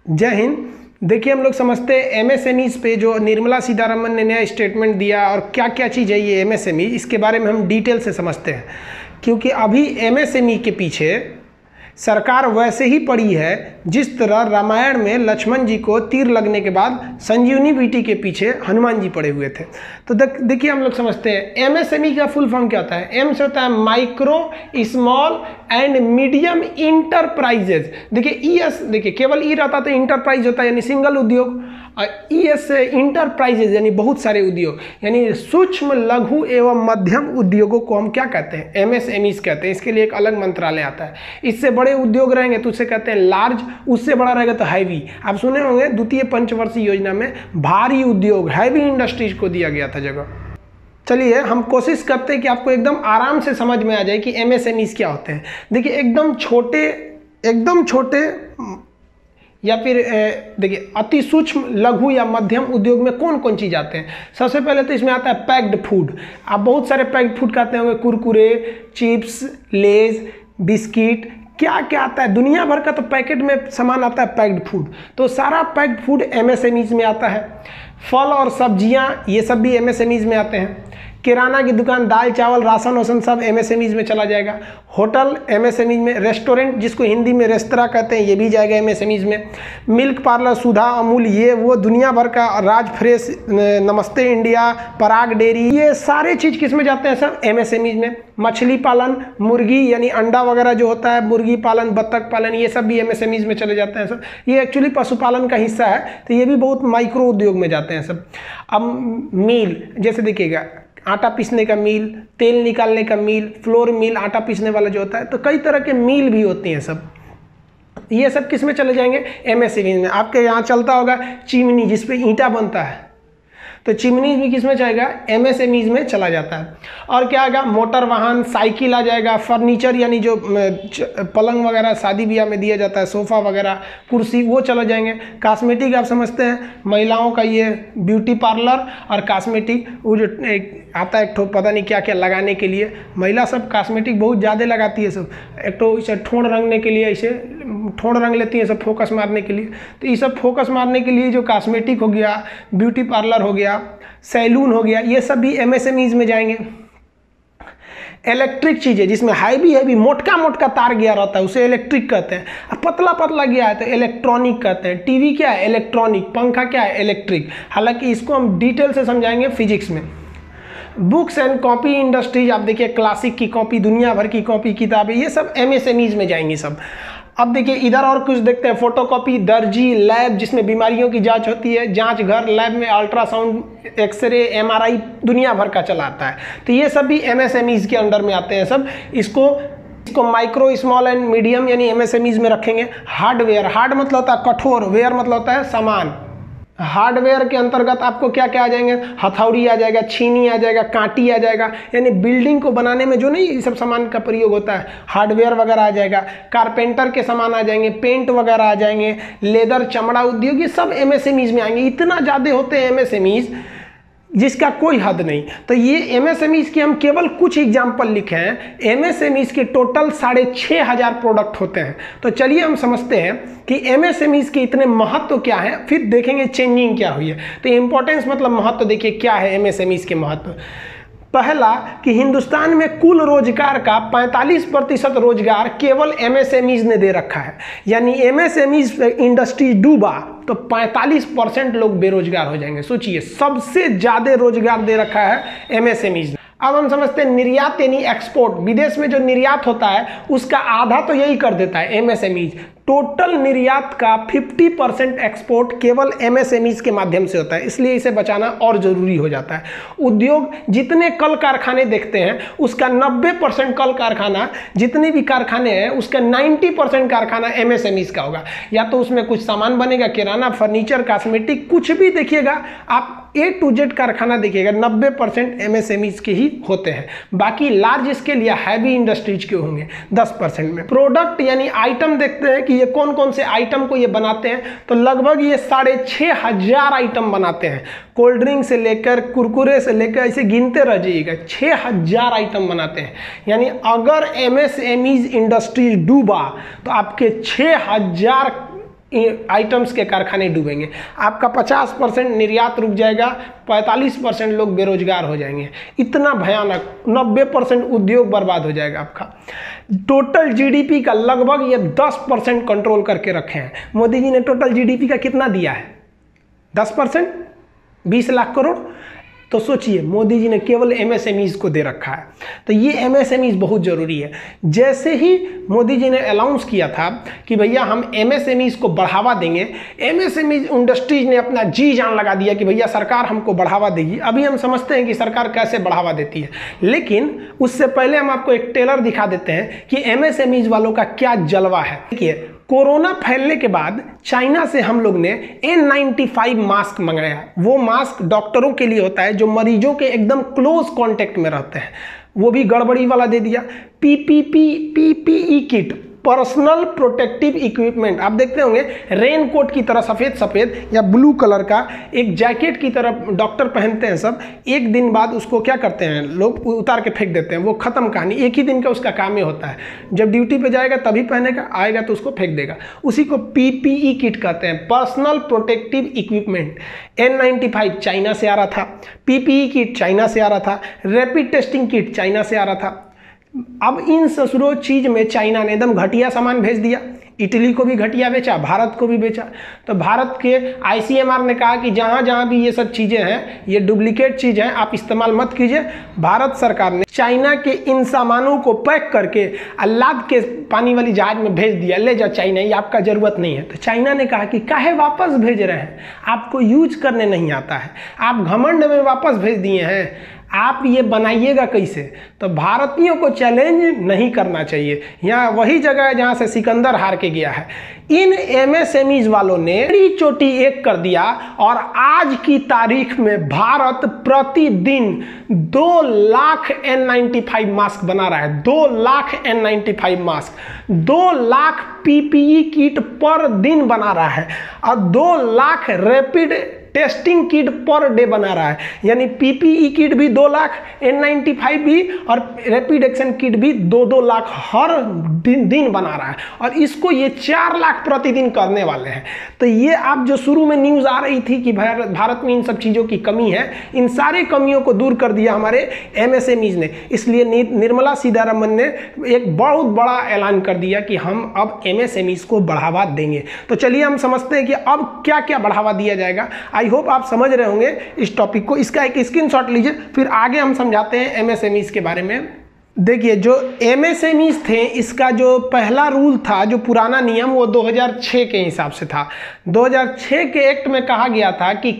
जय हिंद। देखिए, हम लोग समझते हैं एमएसएमईज पे जो निर्मला सीतारमण ने नया स्टेटमेंट दिया और क्या क्या चीज़ है ये एमएसएमई, इसके बारे में हम डिटेल से समझते हैं। क्योंकि अभी एमएसएमई के पीछे सरकार वैसे ही पड़ी है जिस तरह रामायण में लक्ष्मण जी को तीर लगने के बाद संजीवनी बूटी के पीछे हनुमान जी पड़े हुए थे। तो देखिए, हम लोग समझते हैं एमएसएमई का फुल फॉर्म क्या होता है। एम से होता है micro small and medium enterprises. देखिए ईएस, देखिए केवल ई रहता तो इंटरप्राइज होता है यानी सिंगल उद्योग, और ईएस से इंटरप्राइजेज यानी बहुत सारे उद्योग, यानी सूक्ष्म लघु एवं मध्यम उद्योगों को हम क्या कहते हैं, एमएसएमईज कहते हैं। इसके लिए एक अलग मंत्रालय आता है। इससे बड़े उद्योग रहेंगे तो उसे कहते हैं लार्ज, उससे बड़ा रहेगा तो हैवी। आप सुने होंगे द्वितीय पंचवर्षीय योजना में भारी उद्योग, हैवी इंडस्ट्रीज को दिया गया था जगह। चलिए, हम कोशिश करते हैं कि आपको एकदम आराम से समझ में आ जाए कि एमएसएमईज क्या होते हैं। देखिए, एकदम छोटे या फिर देखिए अति सूक्ष्म लघु या मध्यम उद्योग में कौन कौन चीज़ आते हैं। सबसे पहले तो इसमें आता है पैक्ड फूड। आप बहुत सारे पैक्ड फूड खाते होंगे, कुरकुरे, चिप्स, लेज, बिस्किट, क्या क्या आता है, दुनिया भर का तो पैकेट में सामान आता है पैक्ड फूड। तो सारा पैक्ड फूड एमएसएमईज में आता है। फल और सब्जियां, ये सब भी एमएसएमईज में आते हैं। किराना की दुकान, दाल चावल राशन वासन सब एमएसएमईज में चला जाएगा। होटल एमएसएमईज में, रेस्टोरेंट जिसको हिंदी में रेस्तरां कहते हैं ये भी जाएगा एमएसएमईज में। मिल्क पार्लर, सुधा, अमूल, ये वो दुनिया भर का, राज फ्रेश, नमस्ते इंडिया, पराग डेयरी, ये सारे चीज़ किस में जाते हैं सब, एमएसएमईज में। मछली पालन, मुर्गी यानी अंडा वगैरह जो होता है, मुर्गी पालन, बत्तख पालन, ये सब भी एमएसएमईज में चले जाते हैं सब। ये एक्चुअली पशुपालन का हिस्सा है, तो ये भी बहुत माइक्रो उद्योग में जाते हैं सब। अब मील, जैसे देखिएगा आटा पीसने का मील, तेल निकालने का मील, फ्लोर मील, आटा पीसने वाला जो होता है, तो कई तरह के मील भी होती हैं सब। ये सब किस में चले जाएंगे, एमएसएमई में। आपके यहाँ चलता होगा चिमनी जिसपे ईंटा बनता है, तो चिमनी भी किस में जाएगा, एमएसएमईज में चला जाता है। और क्या आएगा, मोटर वाहन, साइकिल आ जाएगा। फर्नीचर यानी जो पलंग वगैरह शादी ब्याह में दिया जाता है, सोफ़ा वगैरह, कुर्सी, वो चला जाएंगे। कॉस्मेटिक आप समझते हैं, महिलाओं का ये ब्यूटी पार्लर और कॉस्मेटिक, वो जो आता है एक ठो पता नहीं क्या क्या लगाने के लिए, महिला सब कॉस्मेटिक बहुत ज़्यादा लगाती है सब। एक तो इसे ठोड़ रंगने के लिए, ऐसे ठोड़ रंग लेती है सब फोकस मारने के लिए। तो ये सब फोकस मारने के लिए जो कॉस्मेटिक हो गया, ब्यूटी पार्लर हो गया, सैलून हो गया, ये सब भी एमएसएमईज में जाएंगे। इलेक्ट्रिक चीज़ें जिसमें हैवी मोटका तार गया रहता है उसे इलेक्ट्रिक कहते हैं। अब पतला गया है तो इलेक्ट्रॉनिक कहते हैं। टीवी क्या है, इलेक्ट्रॉनिक। पंखा क्या है, इलेक्ट्रिक। हालांकि इसको हम डिटेल से समझाएंगे फिजिक्स में। बुक्स एंड कॉपी इंडस्ट्रीज, आप देखिए क्लासिक की कॉपी, दुनिया भर की कॉपी, किताबें, ये सब एमएसएमईज में जाएंगी सब। अब देखिए इधर और कुछ देखते हैं, फोटोकॉपी, दर्जी, लैब जिसमें बीमारियों की जांच होती है, जांच घर, लैब में अल्ट्रासाउंड, एक्सरे, एमआरआई दुनिया भर का चलाता है। तो ये सब भी एमएसएमईज के अंडर में आते हैं सब। इसको माइक्रो, स्मॉल एंड मीडियम यानी एमएसएमईज में रखेंगे। हार्डवेयर, हार्ड मतलब होता है कठोर, वेयर मतलब होता है सामान। हार्डवेयर के अंतर्गत आपको क्या क्या आ जाएंगे, हथौड़ी आ जाएगा, छीनी आ जाएगा, कांटी आ जाएगा, यानी बिल्डिंग को बनाने में जो नहीं ये सब सामान का प्रयोग होता है, हार्डवेयर वगैरह आ जाएगा। कारपेंटर के सामान आ जाएंगे, पेंट वगैरह आ जाएंगे, लेदर, चमड़ा उद्योग, ये सब एमएसएमईज में आएंगे। इतना ज़्यादा होते हैं एमएसएमईज जिसका कोई हद नहीं। तो ये एमएसएमईज के हम केवल कुछ एग्जाम्पल लिखे हैं। एमएसएमईज के टोटल 6500 प्रोडक्ट होते हैं। तो चलिए हम समझते हैं कि एमएसएमईज के इतने महत्व क्या है, फिर देखेंगे चेंजिंग क्या हुई है। तो इंपॉर्टेंस मतलब महत्व, देखिए क्या है एमएसएमईज के महत्व। पहला कि हिंदुस्तान में कुल रोजगार का 45% रोजगार केवल एमएसएमईज ने दे रखा है। यानी एमएसएमईज इंडस्ट्री डूबा तो 45% लोग बेरोजगार हो जाएंगे। सोचिए, सबसे ज्यादा रोजगार दे रखा है एमएसएमईज ने। अब हम समझते हैं निर्यात यानी एक्सपोर्ट, विदेश में जो निर्यात होता है उसका आधा तो यही कर देता है एमएसएमईज। टोटल निर्यात का 50% एक्सपोर्ट केवल एमएसएमईज के माध्यम से होता है, इसलिए इसे बचाना और जरूरी हो जाता है। उद्योग, जितने कल कारखाने देखते हैं उसका 90% कल कारखाना, जितने भी कारखाने हैं उसका 90% कारखाना एमएसएमईज का होगा। या तो उसमें कुछ सामान बनेगा, किराना, फर्नीचर, कॉस्मेटिक, कुछ भी देखिएगा आप, A to Z कारखाना देखिएगा 90% एमएसएमईज के ही होते हैं। बाकी लार्ज स्केल या हैवी इंडस्ट्रीज के होंगे 10% में। प्रोडक्ट यानी आइटम देखते हैं कि ये कौन कौन से आइटम को ये बनाते हैं, तो लगभग ये 6500 आइटम बनाते हैं। कोल्ड ड्रिंक से लेकर कुरकुरे से लेकर ऐसे गिनते रह जाइएगा, 6000 आइटम बनाते हैं। यानी अगर एमएसएमईज इंडस्ट्री डूबा तो आपके 6000 आइटम्स के कारखाने डूबेंगे, आपका 50% निर्यात रुक जाएगा, 45% लोग बेरोजगार हो जाएंगे। इतना भयानक, 90% उद्योग बर्बाद हो जाएगा आपका। टोटल जीडीपी का लगभग ये 10% कंट्रोल करके रखे हैं। मोदी जी ने टोटल जीडीपी का कितना दिया है? 10%, 20 लाख करोड़। तो सोचिए, मोदी जी ने केवल एमएसएमईज को दे रखा है। तो ये एमएसएमईज बहुत ज़रूरी है। जैसे ही मोदी जी ने अनाउंस किया था कि भैया हम एमएसएमईज को बढ़ावा देंगे, एमएसएमईज इंडस्ट्रीज ने अपना जी जान लगा दिया कि भैया सरकार हमको बढ़ावा देगी। अभी हम समझते हैं कि सरकार कैसे बढ़ावा देती है, लेकिन उससे पहले हम आपको एक टेलर दिखा देते हैं कि एमएसएमईज वालों का क्या जलवा है। देखिए, कोरोना फैलने के बाद चाइना से हम लोग ने N95 मास्क मंगाया। वो मास्क डॉक्टरों के लिए होता है जो मरीजों के एकदम क्लोज कांटेक्ट में रहते हैं, वो भी गड़बड़ी वाला दे दिया। PPE kit, personal protective equipment, आप देखते होंगे रेन कोट की तरह सफ़ेद सफ़ेद या ब्लू कलर का एक जैकेट की तरह डॉक्टर पहनते हैं सब। एक दिन बाद उसको क्या करते हैं लोग, उतार के फेंक देते हैं। वो ख़त्म कहानी, एक ही दिन का उसका काम ही होता है। जब ड्यूटी पे जाएगा तभी पहनेगा, आएगा तो उसको फेंक देगा। उसी को PPE किट कहते हैं, personal protective equipment. N95 China से आ रहा था, PPE किट चाइना से आ रहा था, रैपिड टेस्टिंग किट चाइना से आ रहा था। अब इन ससुरो चीज में चाइना ने एकदम घटिया सामान भेज दिया। इटली को भी घटिया बेचा, भारत को भी बेचा। तो भारत के ICMR ने कहा कि जहाँ जहाँ भी ये सब चीज़ें हैं, ये डुप्लीकेट चीज़ हैं, आप इस्तेमाल मत कीजिए। भारत सरकार ने चाइना के इन सामानों को पैक करके लाद के पानी वाली जहाज में भेज दिया, ले जा चाइना, ये आपका ज़रूरत नहीं है। तो चाइना ने कहा कि काहे वापस भेज रहे हैं, आपको यूज करने नहीं आता है, आप घमंड में वापस भेज दिए हैं, आप ये बनाइएगा कैसे। तो भारतीयों को चैलेंज नहीं करना चाहिए। यहाँ वही जगह है जहाँ से सिकंदर हार के गया है। इन MSMEs वालों ने बड़ी चोटी एक कर दिया और आज की तारीख में भारत प्रतिदिन 2 लाख N95 मास्क बना रहा है। 2 lakh N95 mask, 2 lakh PPE kit पर दिन बना रहा है और 2 lakh rapid testing kit per day बना रहा है। यानी PPE किट भी 2 लाख, N95 भी और रैपिड एक्शन किट भी 2-2 लाख हर दिन बना रहा है। और इसको ये 4 लाख प्रतिदिन करने वाले हैं। तो ये आप जो शुरू में न्यूज़ आ रही थी कि भारत में इन सब चीज़ों की कमी है, इन सारी कमियों को दूर कर दिया हमारे MSMEs ने। इसलिए निर्मला सीतारमन ने एक बहुत बड़ा ऐलान कर दिया कि हम अब MSMEs को बढ़ावा देंगे। तो चलिए हम समझते हैं कि अब क्या क्या बढ़ावा दिया जाएगा। आई होप आप समझ रहे होंगे इस टॉपिक को। इसका एक स्क्रीनशॉट लीजिए, फिर आगे हम समझाते हैं MSMEs के बारे में। देखिए, जो MSMEs थे, इसका जो पहला रूल था, जो पुराना नियम, वो 2006 के हिसाब से था। 2006 के एक्ट में कहा गया था कि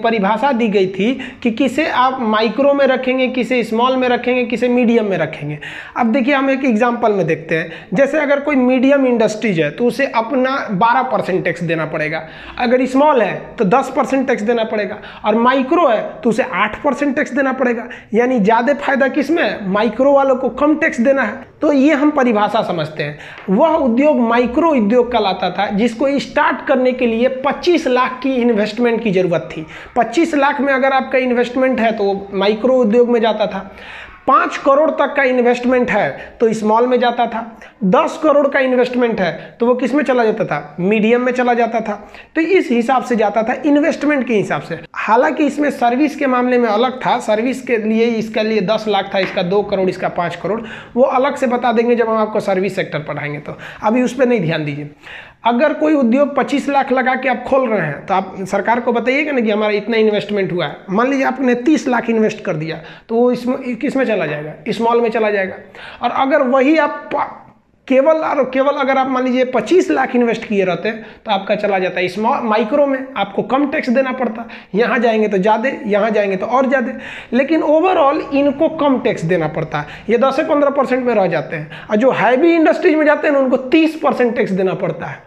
परिभाषा दी गई थी कि किसे आप माइक्रो में रखेंगे, किसे स्मॉल में रखेंगे, किसे मीडियम में रखेंगे। अब देखिए, हम एक एग्जांपल में देखते हैं। जैसे अगर कोई मीडियम इंडस्ट्रीज है तो उसे अपना 12% टैक्स देना पड़ेगा। अगर स्मॉल है तो 10% टैक्स देना पड़ेगा, और माइक्रो है तो उसे 8% टैक्स देना पड़ेगा। यानी ज़्यादा फायदा किसमें, माइक्रो वालों को कम टैक्स देना है। तो ये हम परिभाषा समझते हैं। वह उद्योग माइक्रो उद्योग कहलाता था जिसको स्टार्ट करने के लिए 25 लाख की इन्वेस्टमेंट की जरूरत थी। 25 लाख में अगर आपका इन्वेस्टमेंट है तो माइक्रो उद्योग में जाता था। 5 करोड़ तक का इन्वेस्टमेंट है तो स्मॉल में जाता था। 10 करोड़ का इन्वेस्टमेंट है तो वो किस में चला जाता था, मीडियम में चला जाता था। तो इस हिसाब से जाता था, इन्वेस्टमेंट के हिसाब से। हालांकि इसमें सर्विस के मामले में अलग था। सर्विस के लिए इसके लिए 10 लाख था, इसका 2 करोड़, इसका 5 करोड़। वो अलग से बता देंगे जब हम आपको सर्विस सेक्टर पढ़ाएंगे, तो अभी उस पर नहीं ध्यान दीजिए। अगर कोई उद्योग 25 लाख लगा के आप खोल रहे हैं तो आप सरकार को बताइएगा ना कि हमारा इतना इन्वेस्टमेंट हुआ है। मान लीजिए आपने 30 लाख इन्वेस्ट कर दिया तो वो इसमें किस में चला जाएगा, स्मॉल में चला जाएगा। और अगर वही आप केवल अगर आप मान लीजिए 25 लाख इन्वेस्ट किए रहते तो आपका चला जाता है स्मॉल, माइक्रो में आपको कम टैक्स देना पड़ता। यहाँ जाएंगे तो ज़्यादा, यहाँ जाएंगे तो और ज़्यादा, लेकिन ओवरऑल इनको कम टैक्स देना पड़ता है। ये 10 से 15% में रह जाते हैं, और जो हैवी इंडस्ट्रीज में जाते हैं ना उनको 30% टैक्स देना पड़ता है।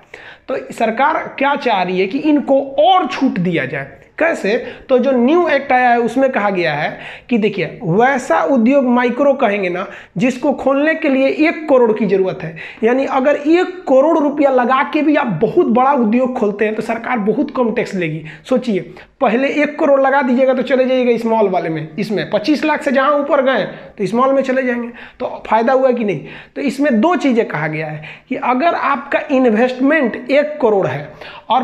तो सरकार क्या चाह रही है कि इनको और छूट दिया जाए। कैसे? तो जो न्यू एक्ट आया है उसमें कहा गया है कि देखिए वैसा उद्योग माइक्रो कहेंगे ना जिसको खोलने के लिए 1 करोड़ की जरूरत है, यानी अगर 1 करोड़ रुपया लगा के भी आप बहुत बड़ा उद्योग खोलते हैं तो सरकार बहुत कम टैक्स लेगी। सोचिए पहले 1 करोड़ लगा दीजिएगा तो चले जाइएगा स्मॉल वाले में, इसमें 25 लाख से जहां ऊपर गए तो स्मॉल में चले जाएंगे, तो फायदा हुआ कि नहीं? तो इसमें 2 चीजें कहा गया है कि अगर आपका इन्वेस्टमेंट 1 करोड़ है और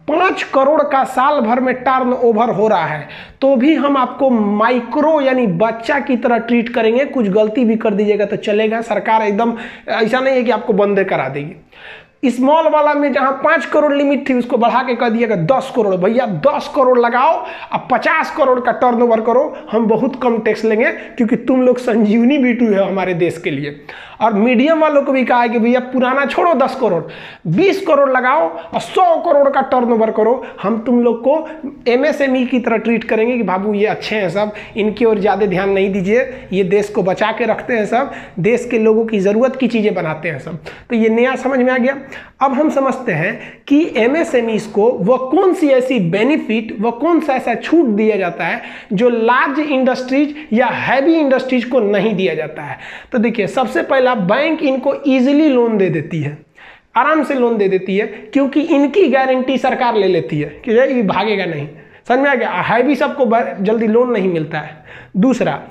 5 करोड़ का साल भर में टर्न ओवर हो रहा है तो भी हम आपको माइक्रो यानी बच्चा की तरह ट्रीट करेंगे। कुछ गलती भी कर दीजिएगा तो चलेगा, सरकार एकदम ऐसा नहीं है कि आपको बंद करा देगी। स्मॉल वाला में जहां 5 करोड़ लिमिट थी उसको बढ़ा के कर दिएगा 10 करोड़। भैया 10 करोड़ लगाओ अब 50 करोड़ का टर्नओवर करो, हम बहुत कम टैक्स लेंगे क्योंकि तुम लोग संजीवनी B2 है हमारे देश के लिए। और मीडियम वालों को भी कहा है कि भैया पुराना छोड़ो 10 करोड़ 20 करोड़ लगाओ और 100 करोड़ का टर्नओवर करो, हम तुम लोग को MSME की तरह ट्रीट करेंगे कि बाबू ये अच्छे हैं सब, इनकी ओर ज़्यादा ध्यान नहीं दीजिए, ये देश को बचा के रखते हैं सब, देश के लोगों की ज़रूरत की चीज़ें बनाते हैं सब। तो ये नया समझ में आ गया। अब हम समझते हैं कि MSMEs को वह कौन सी ऐसी बेनिफिट, वह कौन सा ऐसा छूट दिया जाता है जो लार्ज इंडस्ट्रीज या हैवी इंडस्ट्रीज को नहीं दिया जाता है। तो देखिए सबसे पहला बैंक इनको इजीली लोन दे देती है, आराम से लोन दे देती है क्योंकि इनकी गारंटी सरकार ले लेती है कि ये भागेगा नहीं। समझ में आ गया? हैवी सबको जल्दी लोन नहीं मिलता है। दूसरा,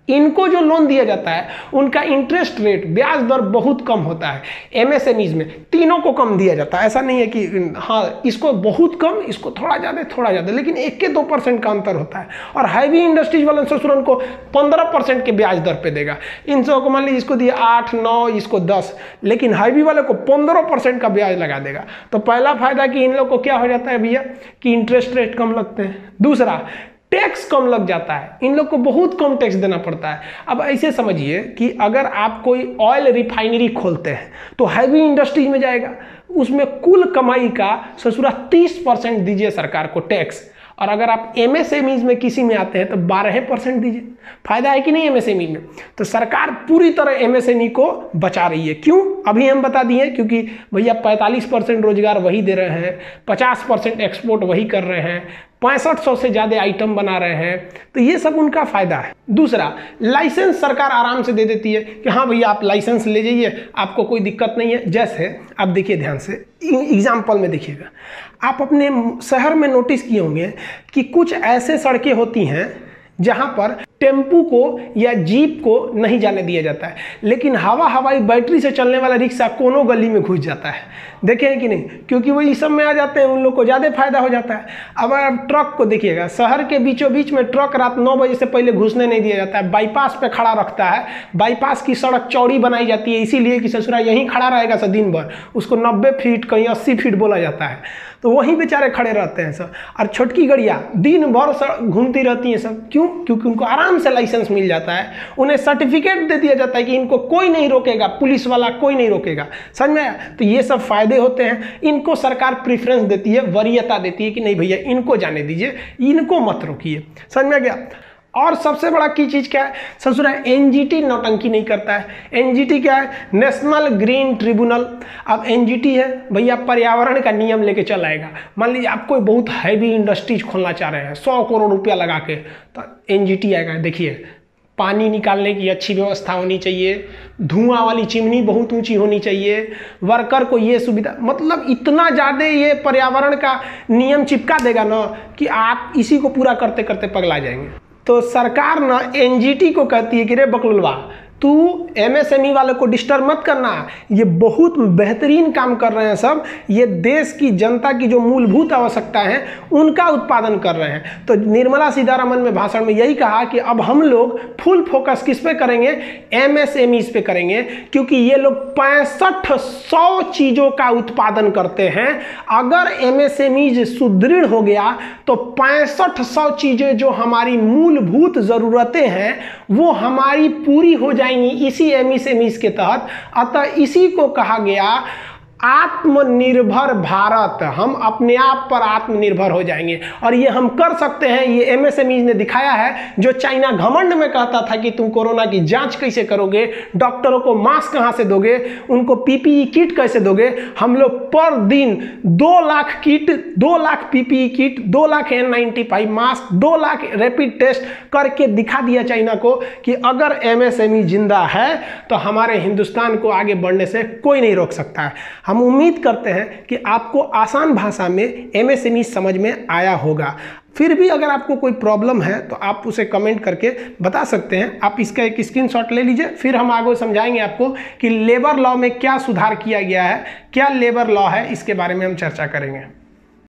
इनको जो लोन दिया जाता है उनका इंटरेस्ट रेट, ब्याज दर बहुत कम होता है। MSMEs में तीनों को कम दिया जाता है, ऐसा नहीं है कि हाँ इसको बहुत कम इसको थोड़ा ज़्यादा, लेकिन 1 के 2% का अंतर होता है। और हैवी इंडस्ट्रीज वाले ससुरन को 15% के ब्याज दर पे देगा। इन सबको मान लीजिए इसको दिया 8, 9, इसको 10, लेकिन हैवी वाले को 15% का ब्याज लगा देगा। तो पहला फायदा कि इन लोग को क्या हो जाता है भैया कि इंटरेस्ट रेट कम लगते हैं। दूसरा, टैक्स कम लग जाता है, इन लोग को बहुत कम टैक्स देना पड़ता है। अब ऐसे समझिए कि अगर आप कोई ऑयल रिफाइनरी खोलते हैं तो हैवी इंडस्ट्रीज में जाएगा, उसमें कुल कमाई का ससुरा 30% दीजिए सरकार को टैक्स, और अगर आप MSMEs में किसी में आते हैं तो 12% दीजिए। फायदा है कि नहीं MSME में? तो सरकार पूरी तरह MSME को बचा रही है। क्यों? अभी हम बता दिए क्योंकि भैया 45% रोजगार वही दे रहे हैं, 50% एक्सपोर्ट वही कर रहे हैं, 6500 से ज़्यादा आइटम बना रहे हैं, तो ये सब उनका फायदा है। दूसरा, लाइसेंस सरकार आराम से दे देती है कि हाँ भैया आप लाइसेंस ले जाइए, आपको कोई दिक्कत नहीं है। जैसे आप देखिए ध्यान से एग्जाम्पल में देखिएगा, आप अपने शहर में नोटिस किए होंगे कि कुछ ऐसे सड़कें होती हैं जहां पर टेम्पू को या जीप को नहीं जाने दिया जाता है, लेकिन हवाई बैटरी से चलने वाला रिक्शा कोनों गली में घुस जाता है। देखे हैं कि नहीं? क्योंकि वो इस सब में आ जाते हैं, उन लोग को ज़्यादा फायदा हो जाता है। अब आप ट्रक को देखिएगा, शहर के बीचों बीच में ट्रक रात 9 बजे से पहले घुसने नहीं दिया जाता है, बाईपास पे खड़ा रखता है। बाईपास की सड़क चौड़ी बनाई जाती है इसीलिए कि ससुरा यहीं खड़ा रहेगा सब दिन भर, उसको 90 फीट कहीं 80 फीट बोला जाता है, तो वहीं बेचारे खड़े रहते हैं सब। और छोटकी गाड़ियाँ दिन भर घूमती रहती हैं सब। क्यों? क्योंकि उनको आराम से लाइसेंस मिल जाता है, उन्हें सर्टिफिकेट दे दिया जाता है कि इनको कोई नहीं रोकेगा, पुलिस वाला कोई नहीं रोकेगा। समझ में आया? तो ये सब फायदे होते हैं। इनको सरकार प्रेफरेंस देती है, वरीयता देती है कि नहीं भैया इनको जाने दीजिए, इनको मत रोकिए। समझ में आ गया? और सबसे बड़ा की चीज़ क्या है, ससुरा NGT नौटंकी नहीं करता है। NGT क्या है? National green tribunal. अब NGT है भैया पर्यावरण का नियम लेके चल आएगा। मान लीजिए आप कोई बहुत हैवी इंडस्ट्रीज खोलना चाह रहे हैं 100 करोड़ रुपया लगा के, तो NGT आएगा। देखिए पानी निकालने की अच्छी व्यवस्था होनी चाहिए, धुआं वाली चिमनी बहुत ऊंची होनी चाहिए, वर्कर को ये सुविधा, मतलब इतना ज़्यादा ये पर्यावरण का नियम चिपका देगा ना कि आप इसी को पूरा करते करते पगला जाएंगे। तो सरकार ना NGT को कहती है कि रे बकलुलवा तू MSME वालों को डिस्टर्ब मत करना, ये बहुत बेहतरीन काम कर रहे हैं सब, ये देश की जनता की जो मूलभूत आवश्यकता है उनका उत्पादन कर रहे हैं। तो निर्मला सीतारमण में भाषण में यही कहा कि अब हम लोग फुल फोकस किस पे करेंगे? MSMEs पे करेंगे, क्योंकि ये लोग 6500 चीज़ों का उत्पादन करते हैं। अगर MSMEs सुदृढ़ हो गया तो 6500 चीज़ें जो हमारी मूलभूत ज़रूरतें हैं वो हमारी पूरी हो जाएंगी इसी MSMEs के तहत। अतः इसी को कहा गया आत्मनिर्भर भारत, हम अपने आप पर आत्मनिर्भर हो जाएंगे और ये हम कर सकते हैं। ये एमएसएमई ने दिखाया है। जो चाइना घमंड में कहता था कि तुम कोरोना की जांच कैसे करोगे, डॉक्टरों को मास्क कहां से दोगे, उनको पीपीई किट कैसे दोगे, हम लोग पर दिन 2 lakh kit, 2 lakh PPE kit, 2 lakh N95 mask, 2 lakh rapid test करके दिखा दिया चाइना को कि अगर एमएसएमई जिंदा है तो हमारे हिंदुस्तान को आगे बढ़ने से कोई नहीं रोक सकता है। हम उम्मीद करते हैं कि आपको आसान भाषा में एमएसएमई समझ में आया होगा। फिर भी अगर आपको कोई प्रॉब्लम है तो आप उसे कमेंट करके बता सकते हैं। आप इसका एक स्क्रीनशॉट ले लीजिए, फिर हम आगे समझाएंगे आपको कि लेबर लॉ में क्या सुधार किया गया है, क्या लेबर लॉ है, इसके बारे में हम चर्चा करेंगे।